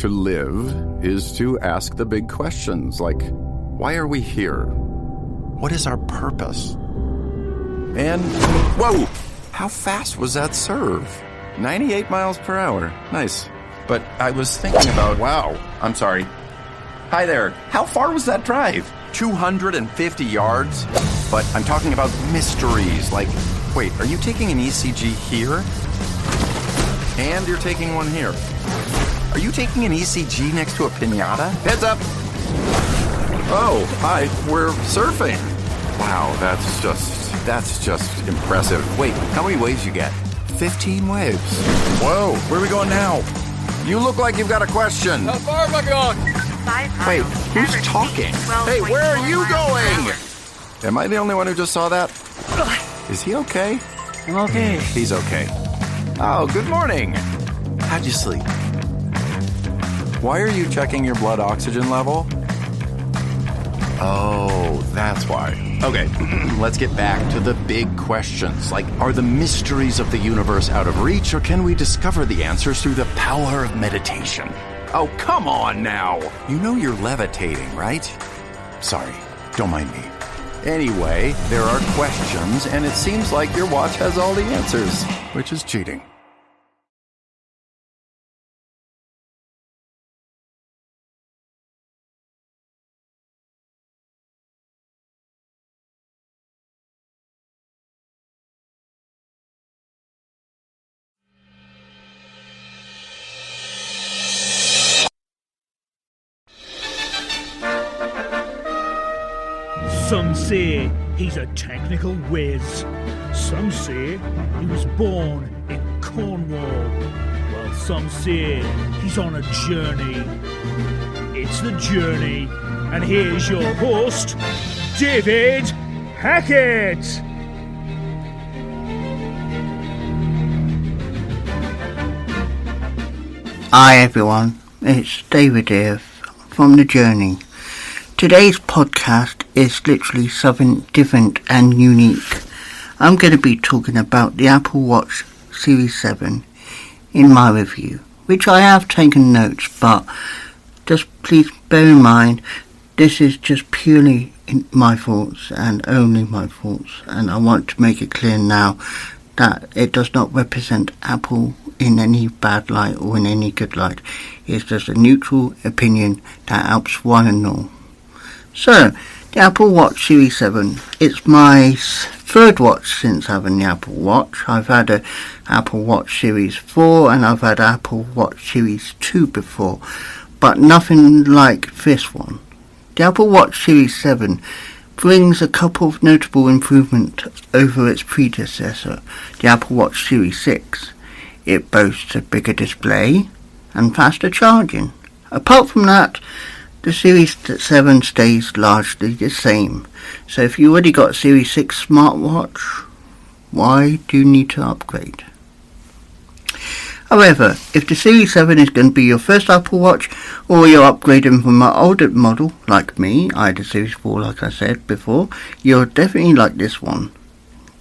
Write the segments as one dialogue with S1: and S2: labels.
S1: To live is to ask the big questions like, why are we here? What is our purpose? And, whoa! How fast was that serve? 98 miles per hour. Nice. But I was thinking about, wow, I'm sorry. Hi there. How far was that drive? 250 yards? But I'm talking about mysteries, like, wait, are you taking an ECG here? And you're taking one here. Are you taking an ECG next to a piñata? Heads up! Oh, hi, we're surfing. Wow, that's just impressive. Wait, how many waves you get? 15 waves. Whoa, where are we going now? You look like you've got a question.
S2: How far am I going?
S1: Wait, who's talking? Hey, where are you going? Am I the only one who just saw that? Is he okay?
S2: I'm okay.
S1: He's okay. Oh, good morning. How'd you sleep? Why are you checking your blood oxygen level? Oh, that's why. Okay, let's get back to the big questions. Like, are the mysteries of the universe out of reach, or can we discover the answers through the power of meditation? Oh, come on now. You know you're levitating, right? Sorry, don't mind me. Anyway, there are questions, and it seems like your watch has all the answers, which is cheating.
S3: Some say he's a technical whiz. Some say he was born in Cornwall. Well, some say he's on a journey. It's The Journey. And here's your host, David Hackett.
S4: Hi everyone, it's David here from The Journey. Today's podcast is literally something different and unique. I'm going to be talking about the Apple Watch Series 7 in my review, which I have taken notes, but just please bear in mind this is just purely my thoughts and only my thoughts, and I want to make it clear now that it does not represent Apple in any bad light or in any good light. It's just a neutral opinion that helps one and all. So, the Apple Watch Series 7, it's my third watch since having the Apple Watch. I've had an Apple Watch Series 4 and I've had Apple Watch Series 2 before, but nothing like this one. The Apple Watch Series 7 brings a couple of notable improvements over its predecessor, the Apple Watch Series 6. It boasts a bigger display and faster charging. Apart from that, the Series 7 stays largely the same. So if you already got a Series 6 smartwatch, why do you need to upgrade? However, if the Series 7 is going to be your first Apple Watch, or you're upgrading from an older model, like me, I had a Series 4 like I said before, you'll definitely like this one.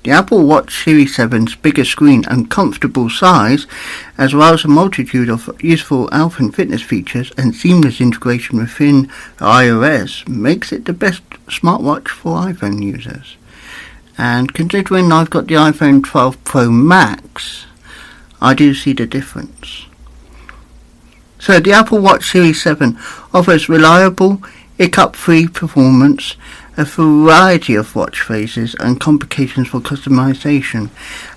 S4: The Apple Watch Series 7's bigger screen and comfortable size, as well as a multitude of useful health and fitness features and seamless integration within iOS, makes it the best smartwatch for iPhone users. And considering I've got the iPhone 12 Pro Max, I do see the difference. So the Apple Watch Series 7 offers reliable, hiccup-free performance, a variety of watch faces and complications for customization,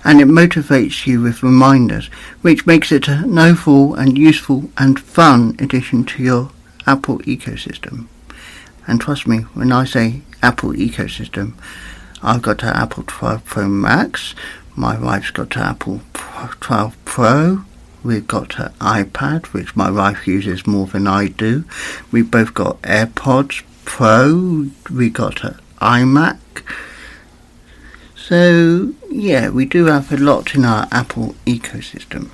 S4: and it motivates you with reminders, which makes it an overall and useful and fun addition to your Apple ecosystem. And trust me, when I say Apple ecosystem, I've got an Apple 12 Pro Max, my wife's got an Apple 12 Pro, we've got an iPad, which my wife uses more than I do, we've both got AirPods Pro, we got an iMac. So yeah, we do have a lot in our Apple ecosystem.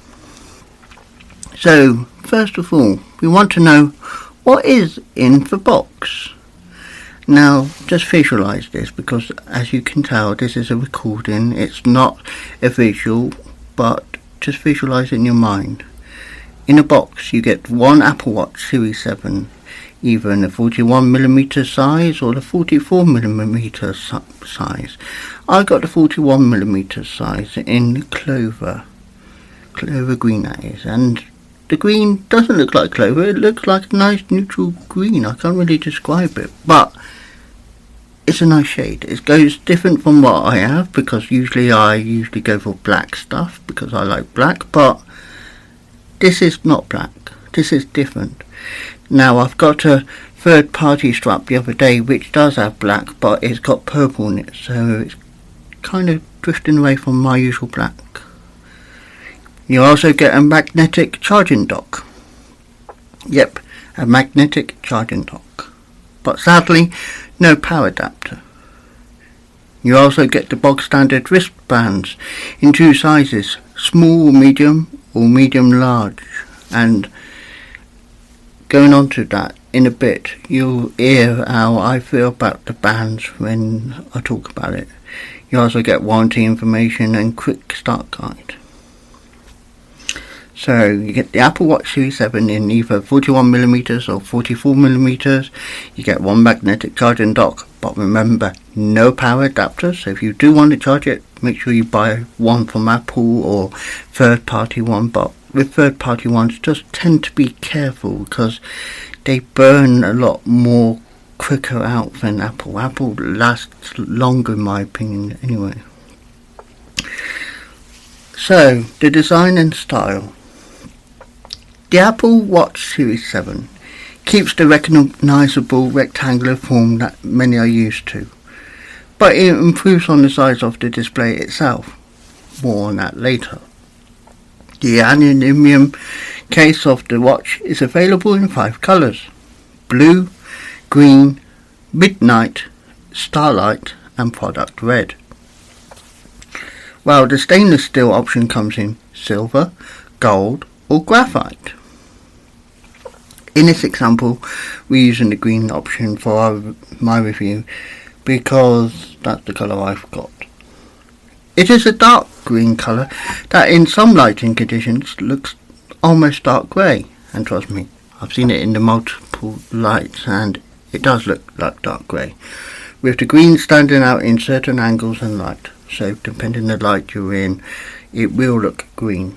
S4: So first of all, we want to know what is in the box. Now just visualize this, because as you can tell this is a recording, it's not a visual, but just visualize it in your mind. In a box, you get one Apple Watch Series 7, either in the 41mm size or the 44mm size. I got the 41mm size in clover green that is, and the green doesn't look like clover, it looks like a nice neutral green. I can't really describe it, but it's a nice shade. It goes different from what I have, because I usually go for black stuff because I like black, but this is not black, this is different. Now I've got a third party strap the other day which does have black, but it's got purple in it, so it's kind of drifting away from my usual black. You also get a magnetic charging dock. Yep, a magnetic charging dock. But sadly, no power adapter. You also get the bog standard wristbands in two sizes, small, medium or medium large. And going on to that in a bit, you'll hear how I feel about the bands when I talk about it. You also get warranty information and quick start guide. So you get the Apple Watch Series 7 in either 41mm or 44mm. You get one magnetic charging dock, but remember, no power adapter. So if you do want to charge it, make sure you buy one from Apple or third party one. But with third party ones, just tend to be careful because they burn a lot more quicker out than Apple. Apple lasts longer in my opinion anyway. So the design and style. The Apple Watch Series 7 keeps the recognisable rectangular form that many are used to, but it improves on the size of the display itself. More on that later. The aluminium case of the watch is available in 5 colours: blue, green, midnight, starlight and product red, while the stainless steel option comes in silver, gold or graphite. In this example, we're using the green option for my review because that's the colour I've got. It is a dark green colour that in some lighting conditions looks almost dark grey, and trust me, I've seen it in the multiple lights and it does look like dark grey, with the green standing out in certain angles and light, so depending on the light you're in, it will look green.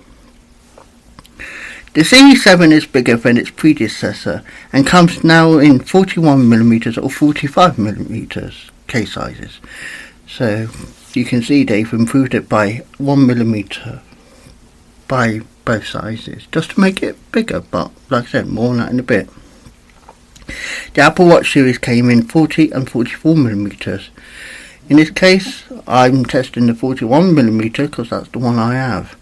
S4: The Series 7 is bigger than its predecessor and comes now in 41mm or 45mm case sizes. So you can see they've improved it by 1mm by both sizes just to make it bigger, but like I said, more on that in a bit. The Apple Watch series came in 40 and 44mm. In this case, I'm testing the 41mm because that's the one I have.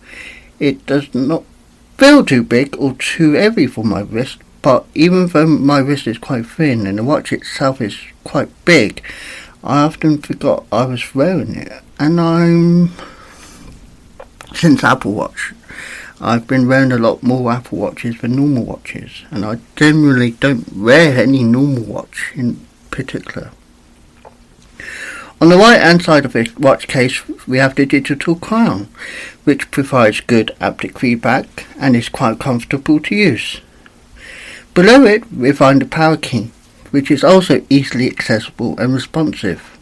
S4: It does not feel too big or too heavy for my wrist, but even though my wrist is quite thin and the watch itself is quite big, I often forgot I was wearing it. And since Apple Watch, I've been wearing a lot more Apple Watches than normal watches, and I generally don't wear any normal watch in particular. On the right hand side of this watch case we have the digital crown, which provides good haptic feedback and is quite comfortable to use. Below it we find the power key, which is also easily accessible and responsive.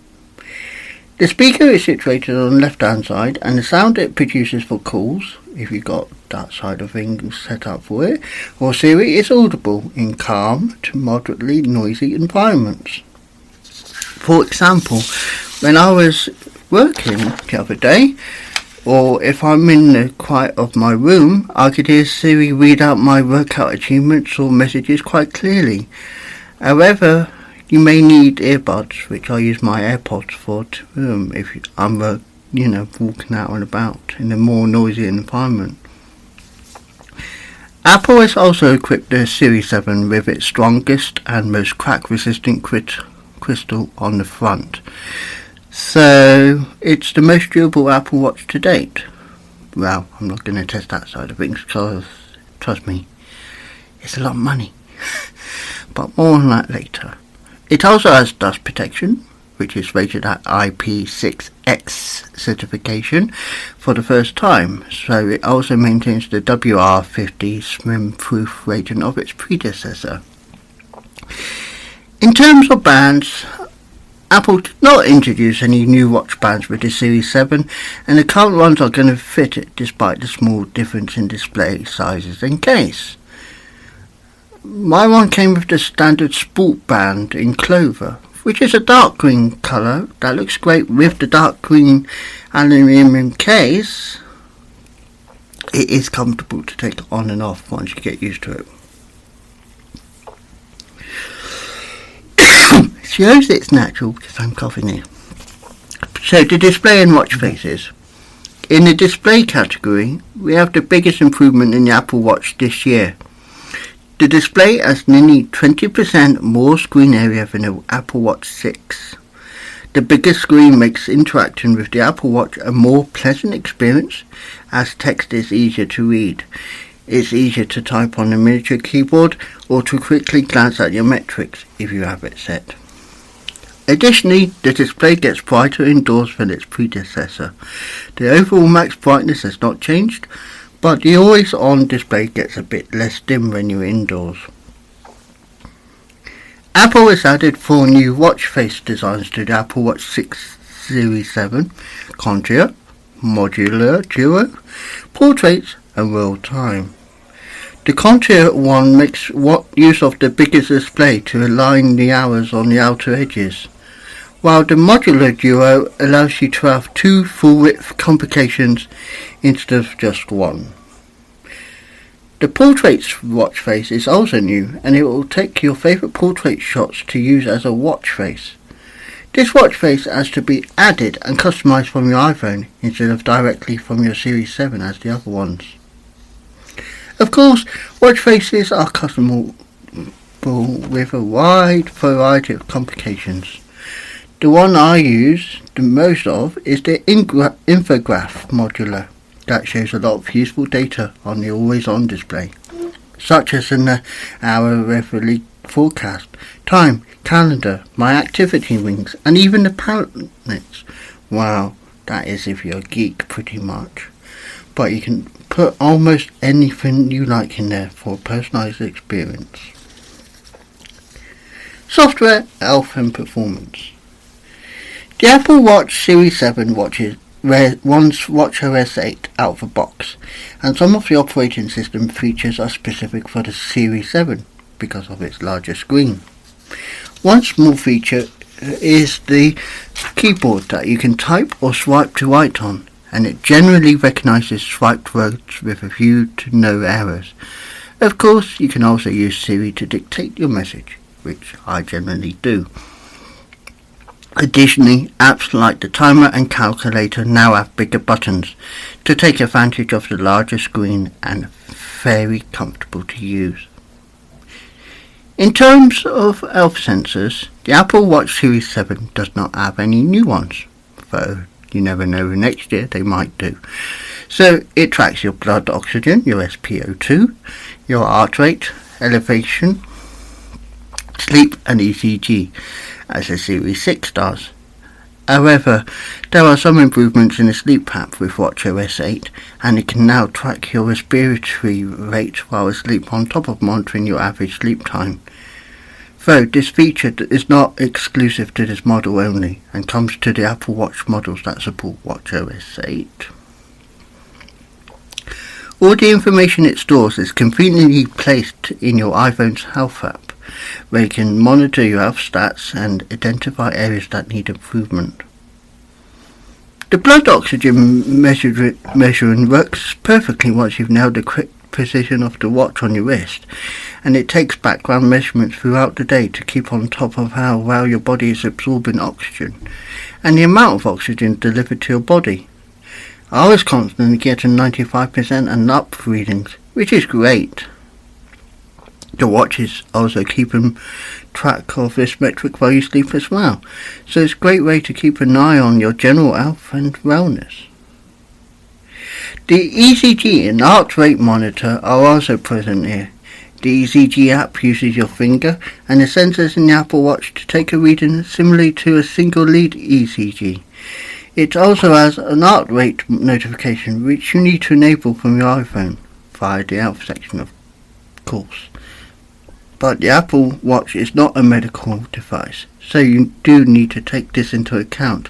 S4: The speaker is situated on the left hand side, and the sound it produces for calls, if you've got that side of things set up for it, or Siri, is audible in calm to moderately noisy environments. For example, when I was working the other day, or if I'm in the quiet of my room, I could hear Siri read out my workout achievements or messages quite clearly. However, you may need earbuds, which I use my AirPods for if I'm walking out and about in a more noisy environment. Apple has also equipped the Series 7 with its strongest and most crack-resistant crystal on the front. So it's the most durable Apple Watch to date. Well, I'm not going to test that side of things because, trust me, it's a lot of money. But more on that later. It also has dust protection, which is rated at IP6X certification for the first time, so it also maintains the WR50 swim-proof rating of its predecessor. In terms of bands, Apple did not introduce any new watch bands with the Series 7, and the current ones are going to fit it despite the small difference in display sizes and case. My one came with the standard sport band in clover, which is a dark green colour that looks great with the dark green aluminium case. It is comfortable to take on and off once you get used to it. Shows it's natural because I'm coughing here. So the display and watch faces. In the display category, we have the biggest improvement in the Apple Watch this year. The display has nearly 20% more screen area than the Apple Watch 6. The bigger screen makes interacting with the Apple Watch a more pleasant experience, as text is easier to read. It's easier to type on the miniature keyboard or to quickly glance at your metrics if you have it set. Additionally, the display gets brighter indoors than its predecessor. The overall max brightness has not changed, but the always-on display gets a bit less dim when you're indoors. Apple has added 4 new watch face designs to the Apple Watch 6 Series 7, Contour, Modular Duo, Portraits and Real Time. The Contour one makes use of the bigger display to align the hours on the outer edges, while the Modular Duo allows you to have 2 full-width complications instead of just one. The Portraits watch face is also new, and it will take your favourite portrait shots to use as a watch face. This watch face has to be added and customised from your iPhone instead of directly from your Series 7 as the other ones. Of course, watch faces are customizable with a wide variety of complications. The one I use the most of is the infograph modular that shows a lot of useful data on the always-on display, such as an hour reveille forecast, time, calendar, my activity rings, and even the planets. Wow, that is if you're a geek pretty much. But you can put almost anything you like in there for a personalised experience. Software, health and performance. The Apple Watch Series 7 runs watchOS 8 out of the box, and some of the operating system features are specific for the Series 7 because of its larger screen. One small feature is the keyboard that you can type or swipe to write on, and it generally recognises swiped words with a few to no errors. Of course, you can also use Siri to dictate your message, which I generally do. Additionally, apps like the timer and calculator now have bigger buttons to take advantage of the larger screen and very comfortable to use. In terms of health sensors, the Apple Watch Series 7 does not have any new ones, though you never know, next year they might do. So it tracks your blood oxygen, your SpO2, your heart rate, elevation, sleep and ECG, as the Series 6 does. However, there are some improvements in the sleep app with watchOS 8, and it can now track your respiratory rate while asleep on top of monitoring your average sleep time. Though this feature is not exclusive to this model only, and comes to the Apple Watch models that support watchOS 8. All the information it stores is conveniently placed in your iPhone's health app, where you can monitor your health stats and identify areas that need improvement. The blood oxygen measuring works perfectly once you've nailed the correct position of the watch on your wrist, and it takes background measurements throughout the day to keep on top of how well your body is absorbing oxygen and the amount of oxygen delivered to your body. I was constantly getting 95% and up readings, which is great. The watch is also keeping track of this metric while you sleep as well, so it's a great way to keep an eye on your general health and wellness. The ECG and heart rate monitor are also present here. The ECG app uses your finger and the sensors in the Apple Watch to take a reading similarly to a single lead ECG. It also has an heart rate notification which you need to enable from your iPhone via the Help section, of course. But the Apple Watch is not a medical device, so you do need to take this into account.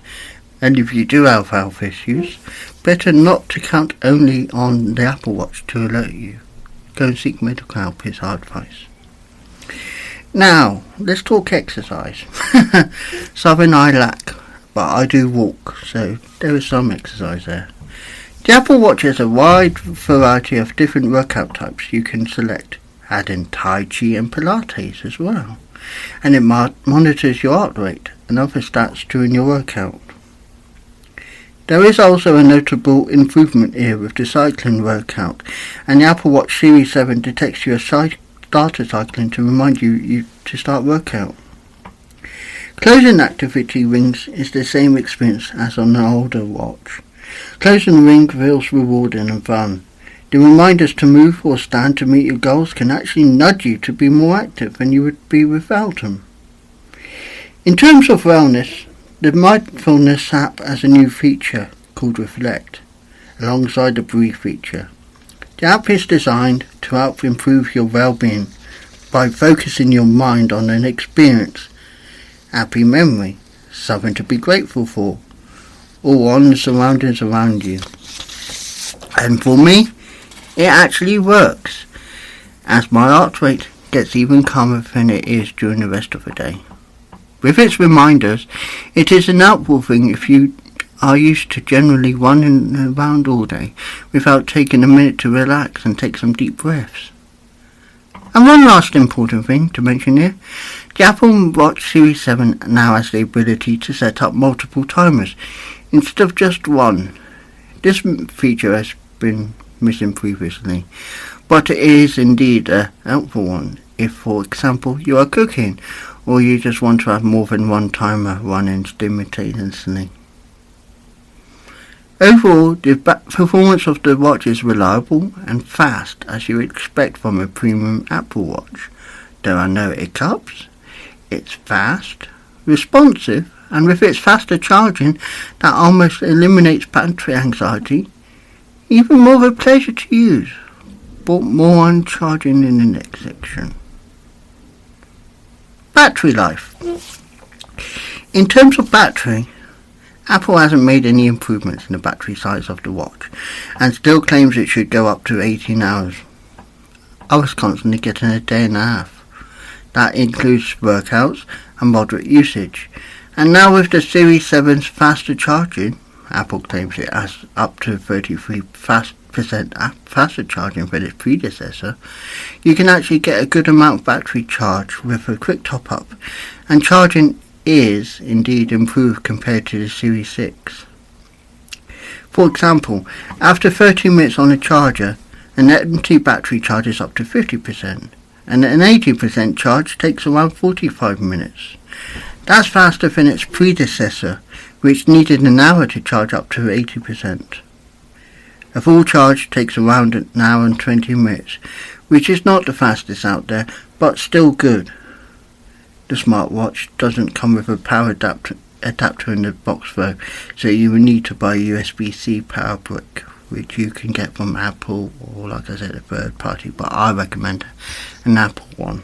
S4: And if you do have health issues, better not to count only on the Apple Watch to alert you. Go and seek medical help is our advice. Now, let's talk exercise. Something I lack, but I do walk, so there is some exercise there. The Apple Watch has a wide variety of different workout types you can select, adding Tai Chi and Pilates as well. And it monitors your heart rate and other stats during your workout. There is also a notable improvement here with the cycling workout, and the Apple Watch Series 7 detects you as starter cycling to remind you to start workout. Closing activity rings is the same experience as on the older watch. Closing the ring feels rewarding and fun. The reminders to move or stand to meet your goals can actually nudge you to be more active than you would be without them. In terms of wellness, the mindfulness app has a new feature called Reflect, alongside the Breathe feature. The app is designed to help improve your well-being by focusing your mind on an experience, happy memory, something to be grateful for, or on the surroundings around you. And for me, it actually works, as my heart rate gets even calmer than it is during the rest of the day. With its reminders, it is an helpful thing if you are used to generally running around all day without taking a minute to relax and take some deep breaths. And one last important thing to mention here, the Apple Watch Series 7 now has the ability to set up multiple timers instead of just one. This feature has been missing previously, but it is indeed a helpful one if, for example, you are cooking or you just want to have more than one timer running simultaneously. Overall, the performance of the watch is reliable and fast as you would expect from a premium Apple Watch. There are no hiccups, it's fast, responsive, and with its faster charging that almost eliminates battery anxiety, even more of a pleasure to use, but more on charging in the next section. Battery life. In terms of battery, Apple hasn't made any improvements in the battery size of the watch and still claims it should go up to 18 hours. I was constantly getting a day and a half. That includes workouts and moderate usage. And now with the Series 7's faster charging, Apple claims it has up to 33% faster charging than its predecessor, you can actually get a good amount of battery charge with a quick top-up, and charging is indeed improved compared to the Series 6. For example, after 30 minutes on a charger, an empty battery charges up to 50%, and an 80% charge takes around 45 minutes. That's faster than its predecessor, which needed an hour to charge up to 80%. A full charge takes around an hour and 20 minutes, which is not the fastest out there, but still good. The smartwatch doesn't come with a power adapter in the box though, so you will need to buy a USB-C power brick, which you can get from Apple or, like I said, a third party, but I recommend an Apple one.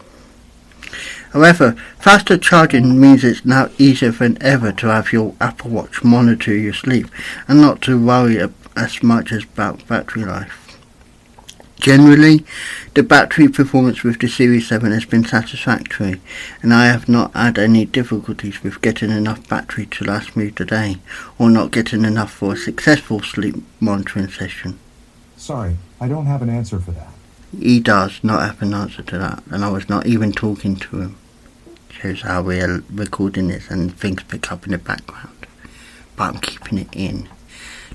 S4: However, faster charging means it's now easier than ever to have your Apple Watch monitor your sleep and not to worry as much about battery life. Generally, the battery performance with the Series 7 has been satisfactory, and I have not had any difficulties with getting enough battery to last me the day, or not getting enough for a successful sleep monitoring session.
S2: Sorry, I don't have an answer for that.
S4: He does not have an answer to that, and I was not even talking to him. Shows how we are recording this and things pick up in the background. But I'm keeping it in,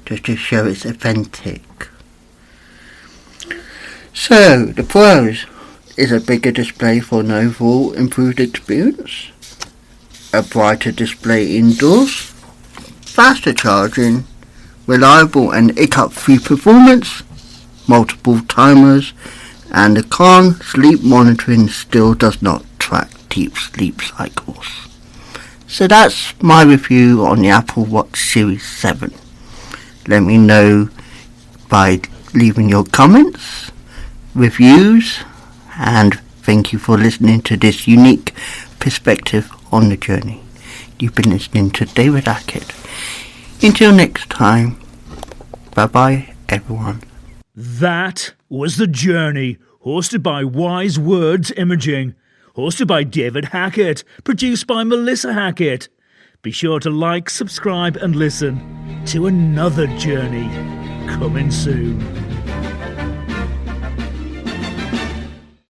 S4: just to show it's authentic. So, the pros is a bigger display for an overall improved experience, a brighter display indoors, faster charging, reliable and hiccup-free performance, multiple timers, and the Calm sleep monitoring still does not track deep sleep cycles. So that's my review on the Apple Watch Series 7. Let me know by leaving your comments, reviews, and thank you for listening to this unique perspective on the journey. You've been listening to David Hackett. Until next time, bye-bye everyone.
S3: That was The Journey, hosted by Wise Words Imaging, hosted by David Hackett, produced by Melissa Hackett. Be sure to like, subscribe and listen to another journey coming soon.